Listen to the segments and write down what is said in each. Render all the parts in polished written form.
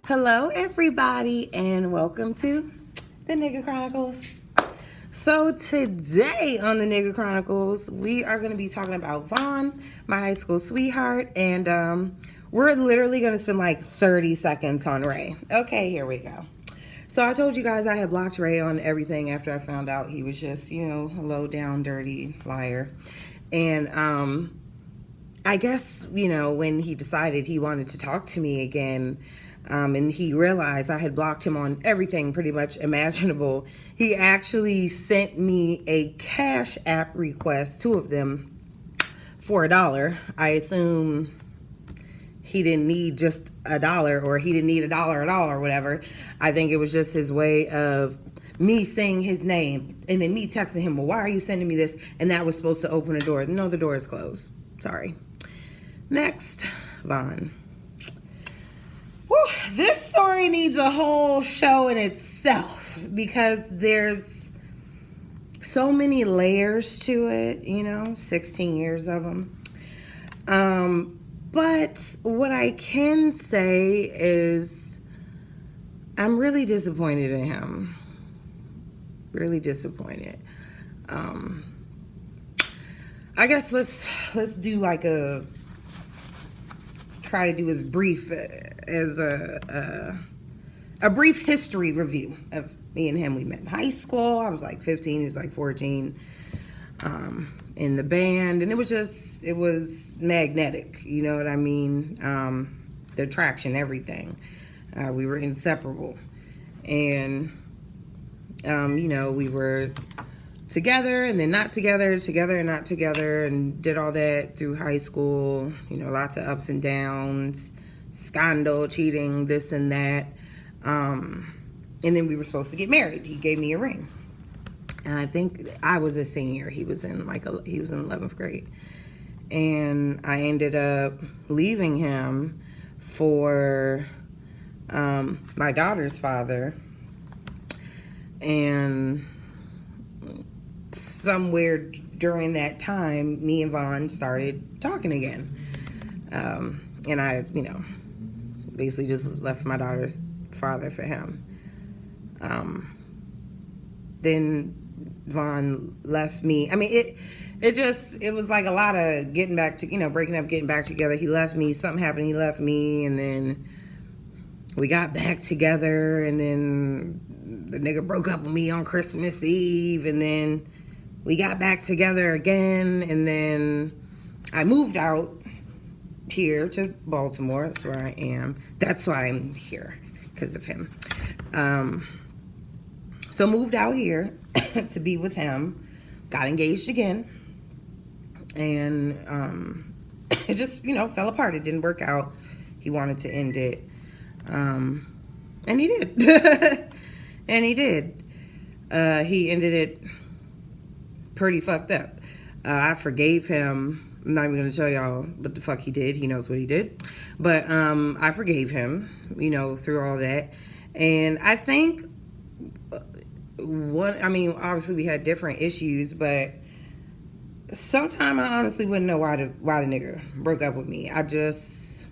Hello, everybody, and welcome to the Nigga Chronicles. So today on the Nigga Chronicles, we are going to be talking about Vaughn, my high school sweetheart, and we're literally going to spend like 30 seconds on Ray. Okay, here we go. So I told you guys I had blocked Ray on everything after I found out he was just, a low down, dirty liar. And I guess, when he decided he wanted to talk to me again, and he realized I had blocked him on everything pretty much imaginable, he actually sent me a Cash App request, 2 of them, for $1. I assume he didn't need just $1, or he didn't need $1 at all, or whatever. I think it was just his way of me saying his name and then me texting him, well, why are you sending me this? And that was supposed to open a door. No, the door is closed. Sorry. Next, Vaughn. Whew, this story needs a whole show in itself because there's so many layers to it, 16 years of them. But what I can say is I'm really disappointed in him. Really disappointed. I guess let's do like try to do as brief as a brief history review of me and him. We met in high school. I was like 15, he was like 14, in the band, and it was magnetic, you know what I mean? The attraction, everything. We were inseparable, and we were together and then not together and not together, and did all that through high school, lots of ups and downs, scandal, cheating, this and that. And then we were supposed to get married. He gave me a ring. And I think I was a senior. He was in 11th grade. And I ended up leaving him for my daughter's father. And somewhere during that time, me and Vaughn started talking again. And I, basically just left my daughter's father for him. Then Vaughn left me. I mean, it was like a lot of getting back to, breaking up, getting back together. He left me, something happened, he left me, and then we got back together, and then the nigga broke up with me on Christmas Eve, and then we got back together again, and then I moved out here to Baltimore. That's where I am. That's why I'm here, because of him. So moved out here to be with him. Got engaged again. And it just, fell apart. It didn't work out. He wanted to end it. And he did. And he did. He ended it pretty fucked up. I forgave him. I'm not even going to tell y'all what the fuck he did. He knows what he did. But I forgave him, through all that. And I think obviously we had different issues, but sometimes I honestly wouldn't know why the nigga broke up with me. I just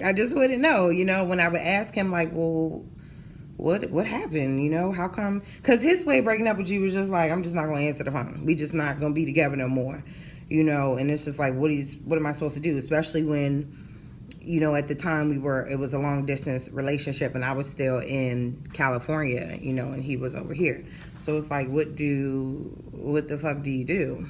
wouldn't know, when I would ask him, like, well, what happened, how come? Because his way of breaking up with you was just like, I'm just not going to answer the phone. We just not going to be together no more, and it's just like, what am I supposed to do? Especially when, at the time it was a long distance relationship, and I was still in California, and he was over here. So it's like, what the fuck do you do?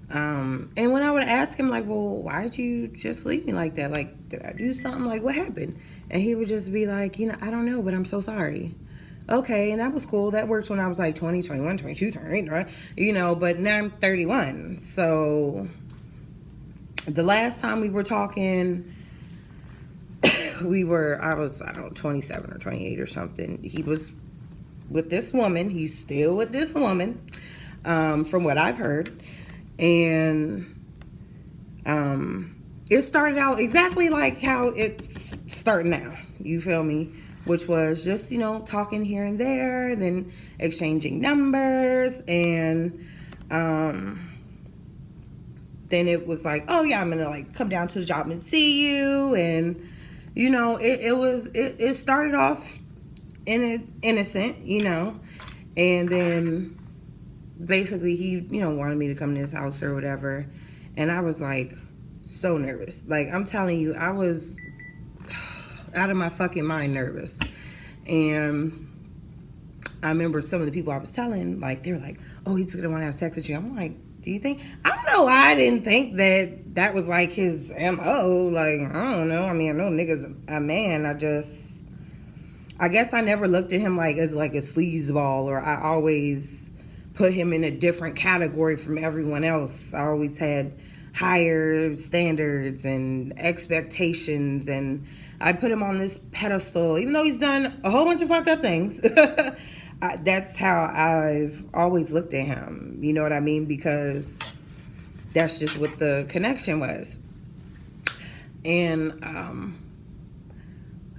And when I would ask him, like, well, why'd you just leave me like that? Like, did I do something? Like, what happened? And he would just be like, I don't know, but I'm so sorry. Okay, and that was cool. That worked when I was like 20, 21, 22, 28, right? But now I'm 31. So the last time we were talking, I was 27 or 28 or something. He was with this woman. He's still with this woman, from what I've heard. And it started out exactly like how it's starting now. You feel me? Which was just, talking here and there, and then exchanging numbers, and then it was like, oh yeah, I'm gonna like come down to the job and see you, and it started off innocent, and then basically he, wanted me to come to his house or whatever. And I was like so nervous. Like, I'm telling you, I was out of my fucking mind nervous. And I remember some of the people I was telling, like, they were like, oh, he's gonna want to have sex with you. I'm like, do you think? I don't know. I didn't think that was like his MO. Like, I don't know. I mean, I know nigga's a man. I guess I never looked at him like as like a sleazeball, or I always put him in a different category from everyone else. I always had higher standards and expectations, and I put him on this pedestal, even though he's done a whole bunch of fucked up things. That's how I've always looked at him. You know what I mean? Because that's just what the connection was. And, I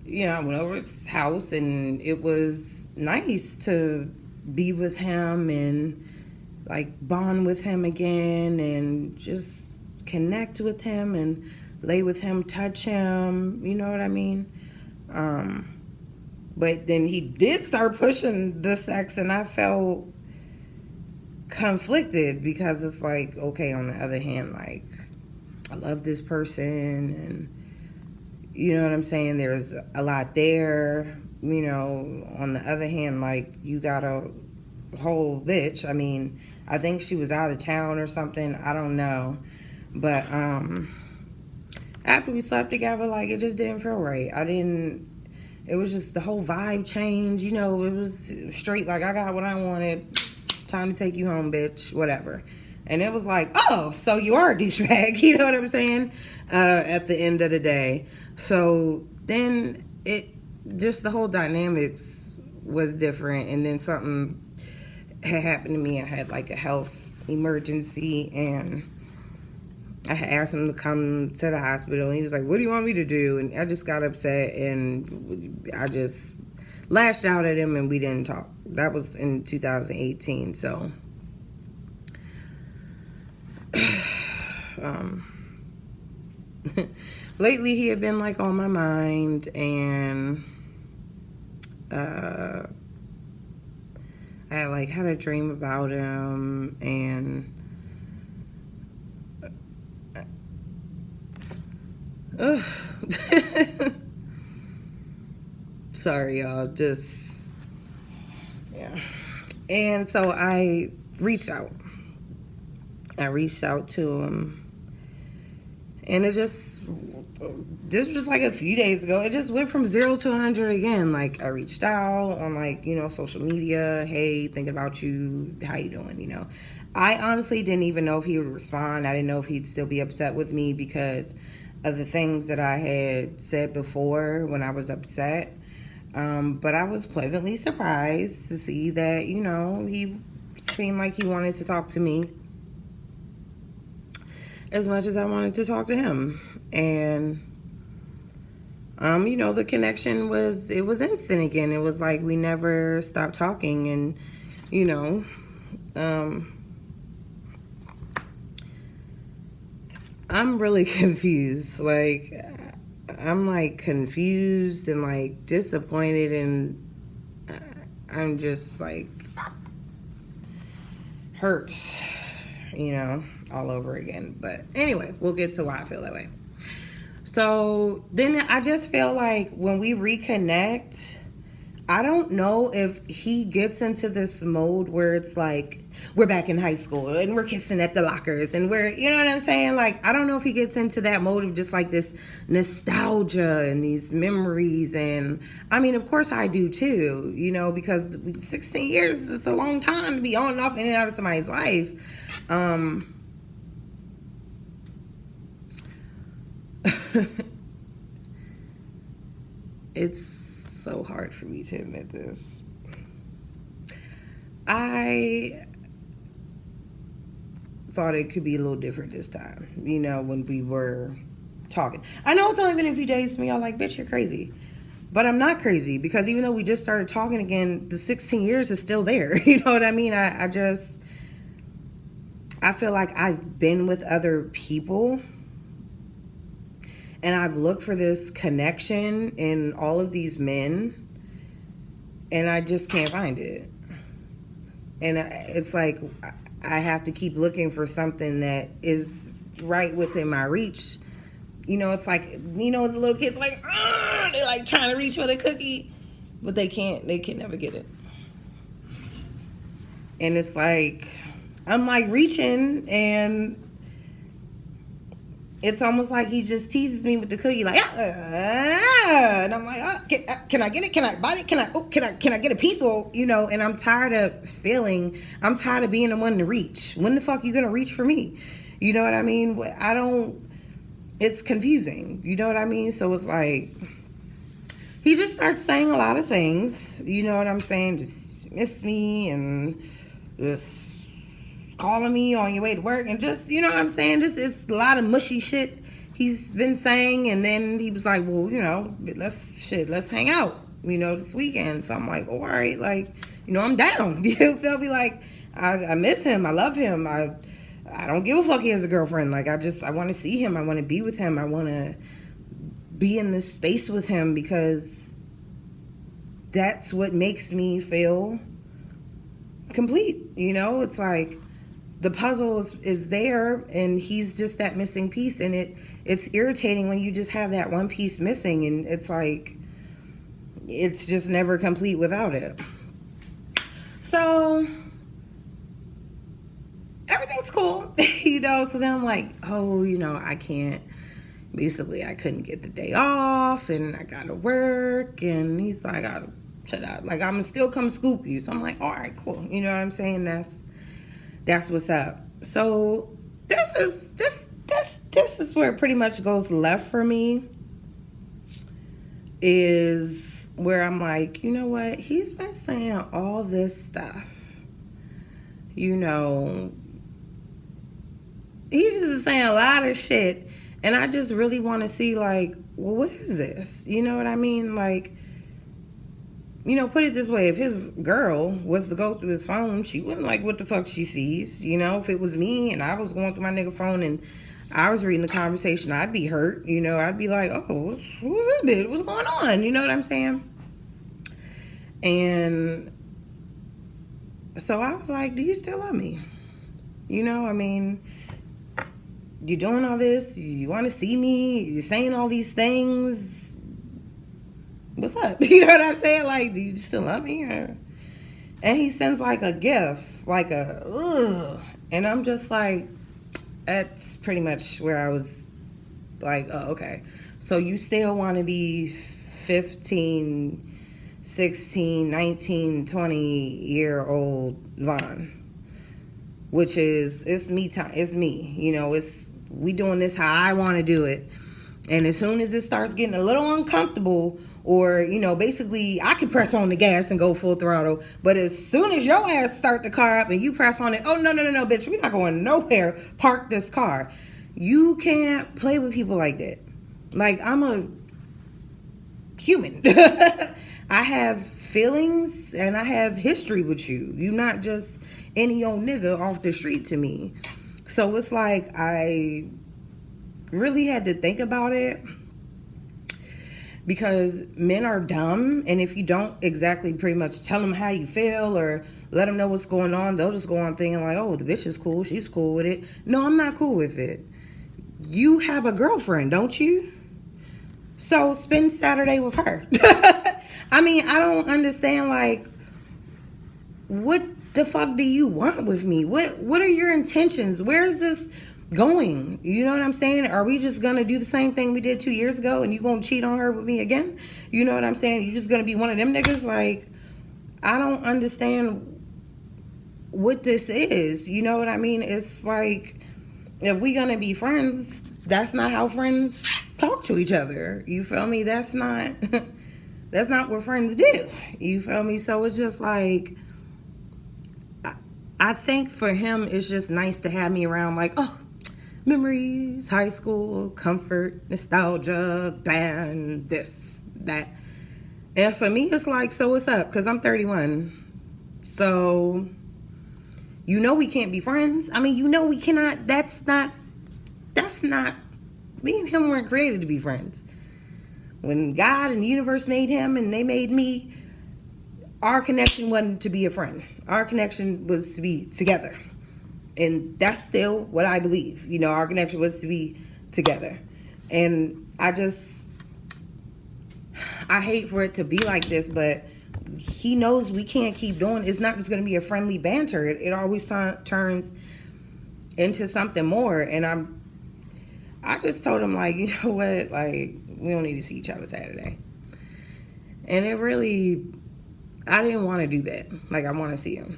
went over his house, and it was nice to be with him and like bond with him again and just connect with him and lay with him, touch him, you know what I mean? But then he did start pushing the sex, and I felt conflicted because it's like, okay, on the other hand, like, I love this person, and you know what I'm saying? There's a lot there, on the other hand, like, you got a whole bitch. I mean, I think she was out of town or something. I don't know. But after we slept together, like, it just didn't feel right. It was just the whole vibe change. It was straight like, I got what I wanted. Time to take you home, bitch. Whatever. And it was like, oh, so you are a douchebag. You know what I'm saying? At the end of the day. So then the whole dynamics was different. And then something had happened to me. I had like a health emergency, and I had asked him to come to the hospital, and he was like, what do you want me to do? And I just got upset, and I just lashed out at him, and we didn't talk. That was in 2018. So lately he had been like on my mind, and I like had a dream about him, and sorry y'all, yeah. And so I reached out to him, and this was like a few days ago. It just went from 0 to 100 again. Like, I reached out on like, social media. Hey, thinking about you. How you doing? I honestly didn't even know if he would respond. I didn't know if he'd still be upset with me because of the things that I had said before when I was upset. But I was pleasantly surprised to see that, he seemed like he wanted to talk to me as much as I wanted to talk to him. And, the connection was instant again. It was like we never stopped talking. And, I'm really confused. Like, I'm like confused and like disappointed, and I'm just like hurt, all over again. But anyway, we'll get to why I feel that way. So then I just feel like when we reconnect, I don't know if he gets into this mode where it's like we're back in high school and we're kissing at the lockers and we're, you know what I'm saying? Like, I don't know if he gets into that mode of just like this nostalgia and these memories. And I mean, of course I do too, because 16 years is a long time to be on and off, in and out of somebody's life. It's so hard for me to admit this. I thought it could be a little different this time, when we were talking. I know it's only been a few days to me. I'm like, bitch, you're crazy. But I'm not crazy, because even though we just started talking again, the 16 years is still there. You know what I mean? I feel like I've been with other people, And I've looked for this connection in all of these men, and I just can't find it. And it's like I have to keep looking for something that is right within my reach. It's like, the little kids like, they're like trying to reach for the cookie, but they can never get it. And it's like, I'm like reaching, and it's almost like he just teases me with the cookie, like, and I'm like, can I get it? Can I bite it? Can I get a piece? Or, and I'm tired of being the one to reach. When the fuck you gonna reach for me? You know what I mean? It's confusing. You know what I mean? So it's like, he just starts saying a lot of things. You know what I'm saying? Just miss me, and just calling me on your way to work, and just, you know what I'm saying? This is a lot of mushy shit he's been saying. And then he was like, well, let's hang out, this weekend. So I'm like, all right, like, I'm down. You feel me? Like, I miss him. I love him. I don't give a fuck he has a girlfriend. Like, I want to see him. I want to be with him. I want to be in this space with him, because that's what makes me feel complete. It's like, the puzzle is there, and he's just that missing piece. And it's irritating when you just have that one piece missing, and it's like, it's just never complete without it. So everything's cool, so then I'm like, I can't, basically I couldn't get the day off, and I gotta work. And he's like, shut up, like, I'm gonna still come scoop you. So I'm like, all right, cool. You know what I'm saying? That's what's up. So this is where it pretty much goes left for me, is where I'm like, you know what? He's been saying all this stuff. He's just been saying a lot of shit. And I just really want to see, like, well, what is this? You know what I mean? Like, put it this way, if his girl was to go through his phone, she wouldn't like what the fuck she sees. If it was me and I was going through my nigga phone and I was reading the conversation, I'd be hurt. I'd be like, oh, who's this bitch? What's going on? You know what I'm saying? And so I was like, do you still love me? I mean, you're doing all this, you want to see me, you're saying all these things. What's up? You know what I'm saying? Like, do you still love me? And he sends like a gift, like ugh. And I'm just like, that's pretty much where I was like, oh, okay. So you still want to be 15, 16, 19, 20-year-old Vaughn, which is, it's me time. It's me, we doing this how I want to do it. And as soon as it starts getting a little uncomfortable, or, basically I could press on the gas and go full throttle, but as soon as your ass start the car up and you press on it, oh, no, bitch, we're not going nowhere. Park this car. You can't play with people like that. Like, I'm a human. I have feelings and I have history with you. You're not just any old nigga off the street to me. So it's like, I really had to think about it, because men are dumb, and if you don't exactly pretty much tell them how you feel or let them know what's going on, they'll just go on thinking like, oh, the bitch is cool, she's cool with it. No, I'm not cool with it. You have a girlfriend, don't you? So spend Saturday with her. I mean, I don't understand, like, what the fuck do you want with me? What are your intentions? Where is this going? You know what I'm saying? Are we just gonna do the same thing we did 2 years ago, and you gonna cheat on her with me again? You know what I'm saying? You just gonna be one of them niggas? Like, I don't understand what this is. You know what I mean? It's like, if we gonna be friends, that's not how friends talk to each other. You feel me? That's not that's not what friends do. You feel me? So it's just like, I think for him, it's just nice to have me around, like, oh, memories, high school, comfort, nostalgia, band, this, that. And for me, it's like, so what's up? Because I'm 31. So, we can't be friends. I mean, we cannot, that's not Me and him weren't created to be friends. When God and the universe made him and they made me, our connection wasn't to be a friend. Our connection was to be together. And that's still what I believe. You know, our connection was to be together. And I hate for it to be like this, but he knows we can't keep doing it. It's not just going to be a friendly banter. It always turns into something more. And I just told him, like, you know what? Like, we don't need to see each other Saturday. And it really, I didn't want to do that. Like, I want to see him.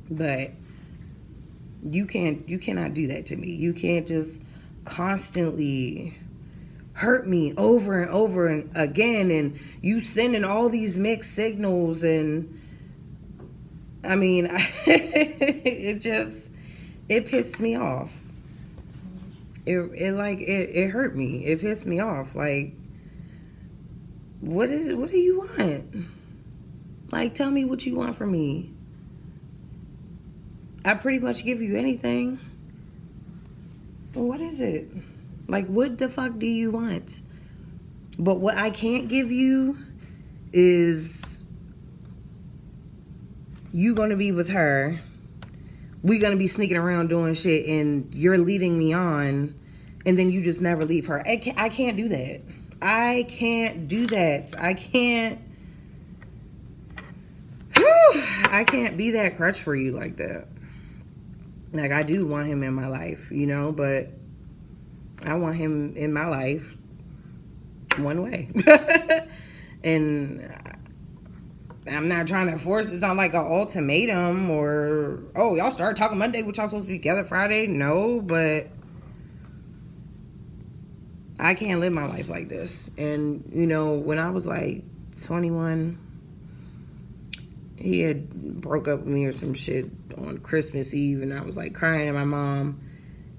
But you cannot do that to me. You can't just constantly hurt me over and over and again, and you sending all these mixed signals, and I mean, it pissed me off. It hurt me. It pissed me off. Like, what do you want? Like, tell me what you want from me. I pretty much give you anything. What is it? Like, what the fuck do you want? But what I can't give you is you gonna be with her. We gonna be sneaking around doing shit, and you're leading me on, and then you just never leave her. I can't do that. I can't do that. I can't be that crutch for you like that. Like, I do want him in my life, you know, but I want him in my life one way. And I'm not trying to force it. It's not like an ultimatum or, oh, y'all start talking Monday, what y'all supposed to be together Friday? No, but I can't live my life like this. And, you know, when I was like 21, he had broke up with me or some shit on Christmas Eve, and I was like crying at my mom.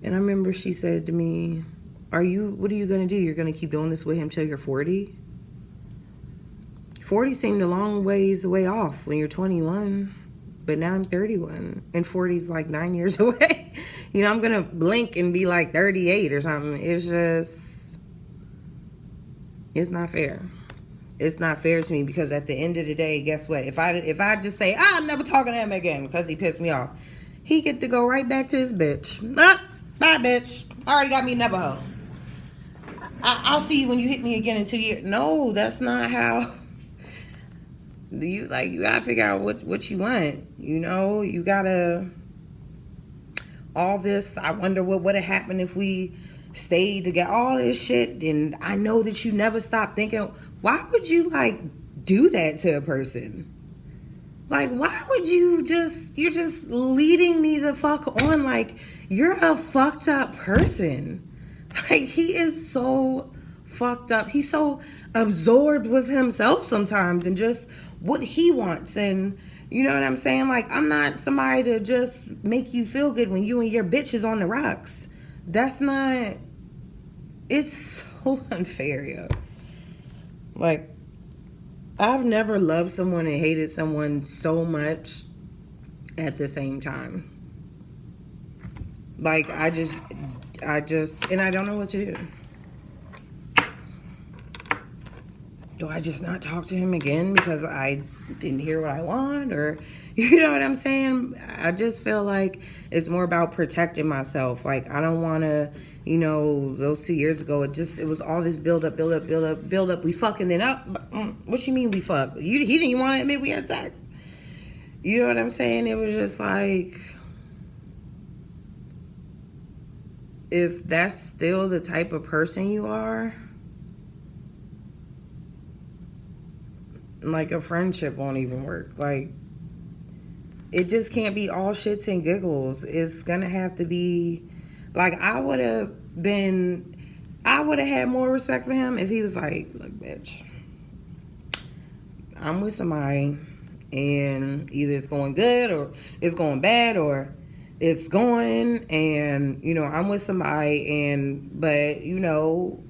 And I remember she said to me, what are you going to do? You're going to keep doing this with him till you're 40? 40 seemed a long ways way off when you're 21, but now I'm 31, and 40 is like 9 years away. You know, I'm going to blink and be like 38 or something. It's not fair. It's not fair to me, because at the end of the day, guess what? If I just say, I'm never talking to him again because he pissed me off, he get to go right back to his bitch. Bye, bitch. Already got me another hoe. I'll see you when you hit me again in 2 years. No, that's not how. You gotta figure out what you want. You know, you gotta. All this, I wonder what would have happened if we stayed together. All this shit, and I know that you never stop thinking. Why would you, like, do that to a person? Like, why would you're just leading me the fuck on like you're a fucked up person. Like, he is so fucked up. He's so absorbed with himself sometimes and just what he wants. And you know what I'm saying? Like, I'm not somebody to just make you feel good when you and your bitch is on the rocks. That's not... It's so unfair, yo. Like, I've never loved someone and hated someone so much at the same time. Like, I just, and I don't know what to do. Do I just not talk to him again because I didn't hear what I want? Or, you know what I'm saying? I just feel like it's more about protecting myself. Like, I don't want to, you know, those 2 years ago, it was all this build up. We fucking then up. What you mean we fuck? He didn't even want to admit we had sex. You know what I'm saying? It was just like, if that's still the type of person you are, like, a friendship won't even work. Like, it just can't be all shits and giggles. It's gonna have to be, like, I would have had more respect for him if he was like, look, bitch, I'm with somebody and either it's going good or it's going bad, or it's going, and, you know, I'm with somebody, but, you know,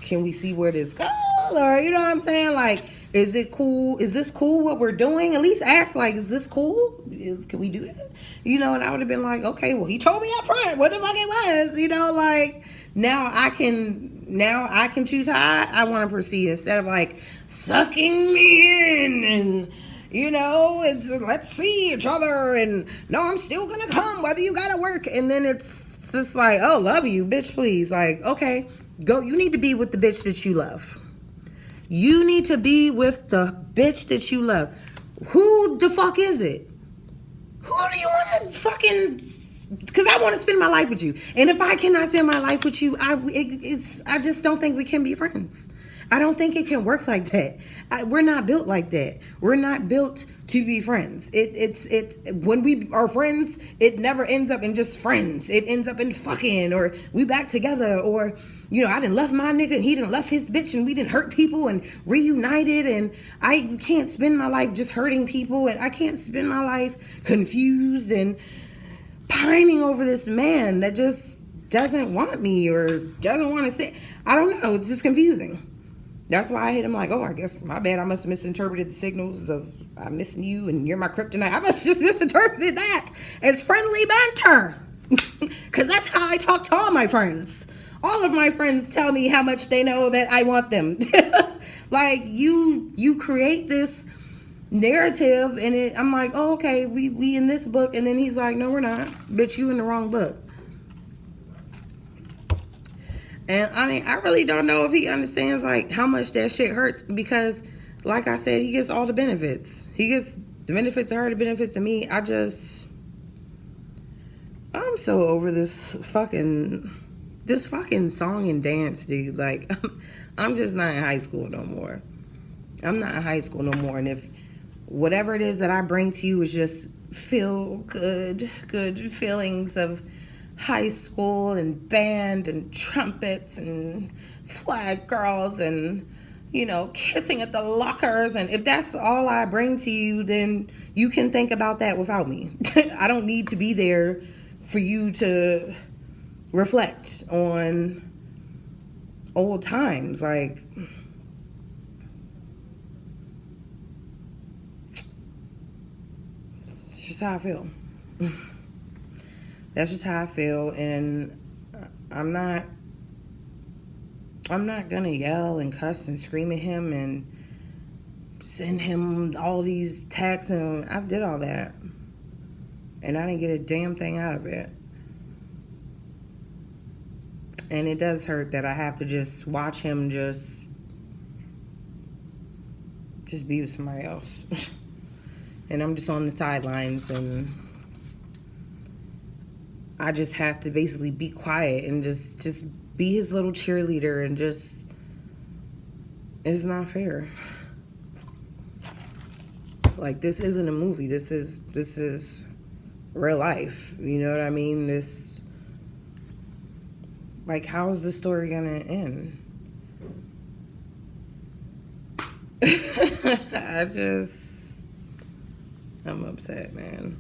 can we see where this goes? Or, you know what I'm saying? Like, Is it cool? Is this cool what we're doing? At least ask, like, is this cool? Can we do that? You know, and I would have been like, okay, well, he told me up front what the fuck it was. You know, like, now I can choose how I want to proceed instead of like sucking me in and, you know, it's let's see each other and no, I'm still gonna come whether you gotta work. And then it's just like, oh, love you, bitch, please. Like, okay, go. You need to be with the bitch that you love. You need to be with the bitch that you love. Who the fuck is it? Who do you want to fucking... Because I want to spend my life with you. And if I cannot spend my life with you, I just don't think we can be friends. I don't think it can work like that. We're not built like that. We're not built to be friends. When we are friends, it never ends up in just friends. It ends up in fucking, or we back together, or, you know, I done left my nigga and he done left his bitch and we didn't hurt people and reunited, and I can't spend my life just hurting people, and I can't spend my life confused and pining over this man that just doesn't want me or doesn't want to sit. I don't know. It's just confusing. That's why I hit him like, oh, I guess my bad. I must have misinterpreted the signals of I'm missing you and you're my kryptonite. I must have just misinterpreted that as friendly banter. Because that's how I talk to all my friends. All of my friends tell me how much they know that I want them. Like, you create this narrative and I'm like, oh, okay, we in this book. And then he's like, no, we're not. Bitch, you in the wrong book. And I mean, I really don't know if he understands like how much that shit hurts, because like I said, he gets all the benefits. He gets the benefits of her, the benefits of me. I'm so over this fucking song and dance, dude. Like, I'm just not in high school no more. I'm not in high school no more. And if whatever it is that I bring to you is just feel good feelings of high school and band and trumpets and flag girls and, you know, kissing at the lockers, and if that's all I bring to you, then you can think about that without me. I don't need to be there for you to reflect on old times. Like, it's just how I feel. That's just how I feel, and I'm not gonna yell and cuss and scream at him and send him all these texts, and I did all that, and I didn't get a damn thing out of it. And it does hurt that I have to just watch him just be with somebody else. And I'm just on the sidelines, and I just have to basically be quiet and just be his little cheerleader, and just, it's not fair. Like, this isn't a movie. This is real life. You know what I mean? This, like, how is the story gonna end? I'm upset, man.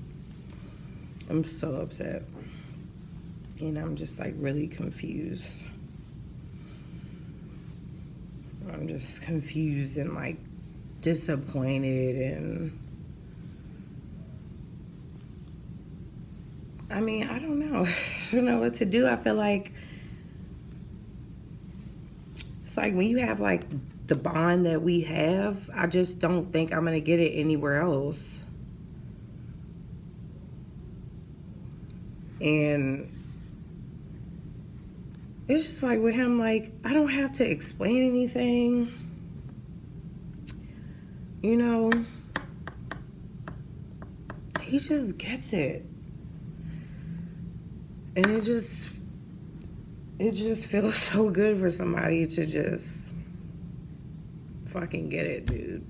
I'm so upset. And I'm just like really confused. I'm just confused and like disappointed, and I mean, I don't know. I don't know what to do. I feel like it's like when you have like the bond that we have, I just don't think I'm gonna get it anywhere else. And it's just like with him, like, I don't have to explain anything. You know, he just gets it. And it just feels so good for somebody to just fucking get it, dude.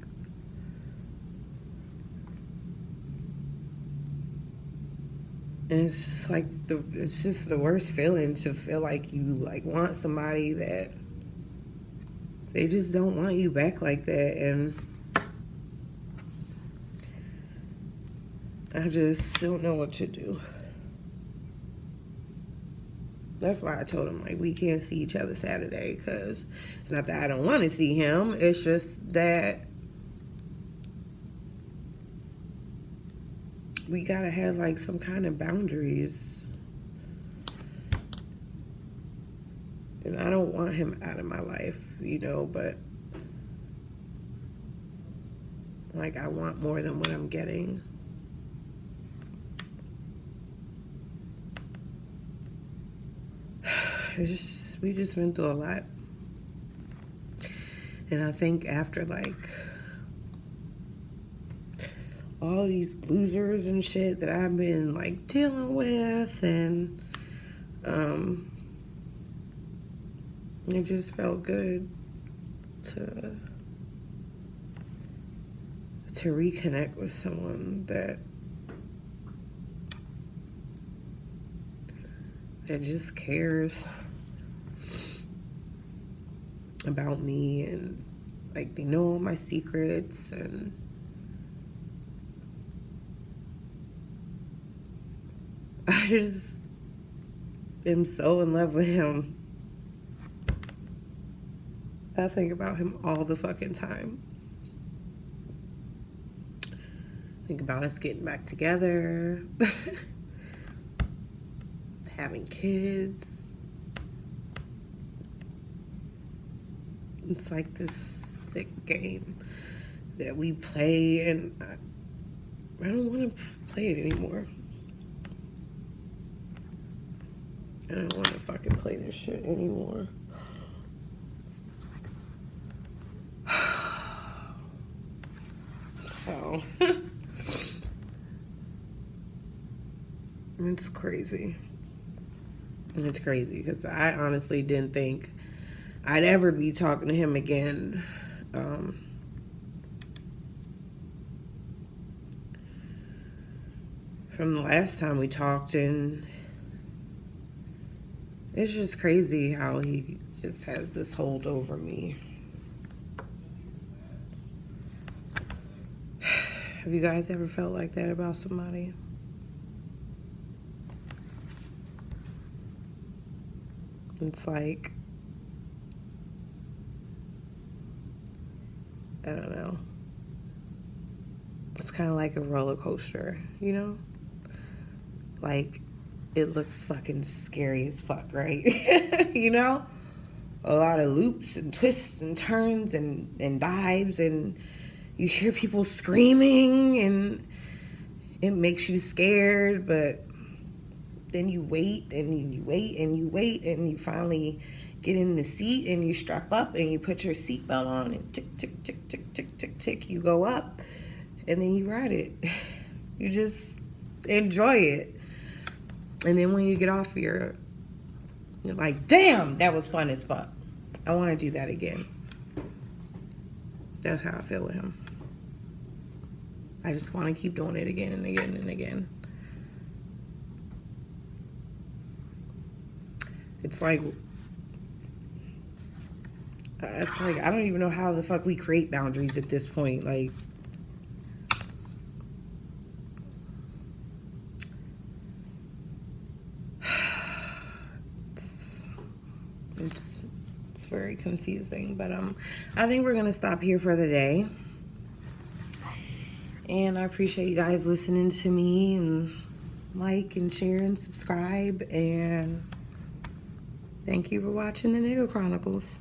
And it's just like it's just the worst feeling to feel like you like want somebody that they just don't want you back like that. And I just don't know what to do. That's why I told him, like, we can't see each other Saturday, because it's not that I don't want to see him. It's just that we gotta have like some kind of boundaries. And I don't want him out of my life, you know, but like I want more than what I'm getting. We just went through a lot. And I think after like all these losers and shit that I've been like dealing with, and it just felt good to reconnect with someone that just cares about me, and like they know all my secrets, and I just am so in love with him. I think about him all the fucking time. Think about us getting back together, having kids. It's like this sick game that we play, and I don't want to play it anymore. I don't want to fucking play this shit anymore. So, it's crazy. It's crazy because I honestly didn't think I'd ever be talking to him again. From the last time we talked, and it's just crazy how he just has this hold over me. Have you guys ever felt like that about somebody? It's like, I don't know. It's kind of like a roller coaster, you know? Like, it looks fucking scary as fuck, right? You know? A lot of loops and twists and turns and dives, and you hear people screaming, and it makes you scared, but then you wait and you wait and you wait, and you finally get in the seat and you strap up and you put your seatbelt on, and tick, tick, tick, tick, tick, tick, tick, you go up, and then you ride it. You just enjoy it. And then when you get off, you're like, damn, that was fun as fuck. I want to do that again. That's how I feel with him. I just want to keep doing it again and again and again. It's like I don't even know how the fuck we create boundaries at this point. Like, it's very confusing, but I think we're gonna stop here for the day. And I appreciate you guys listening to me, and like and share and subscribe, and thank you for watching the Nigga Chronicles.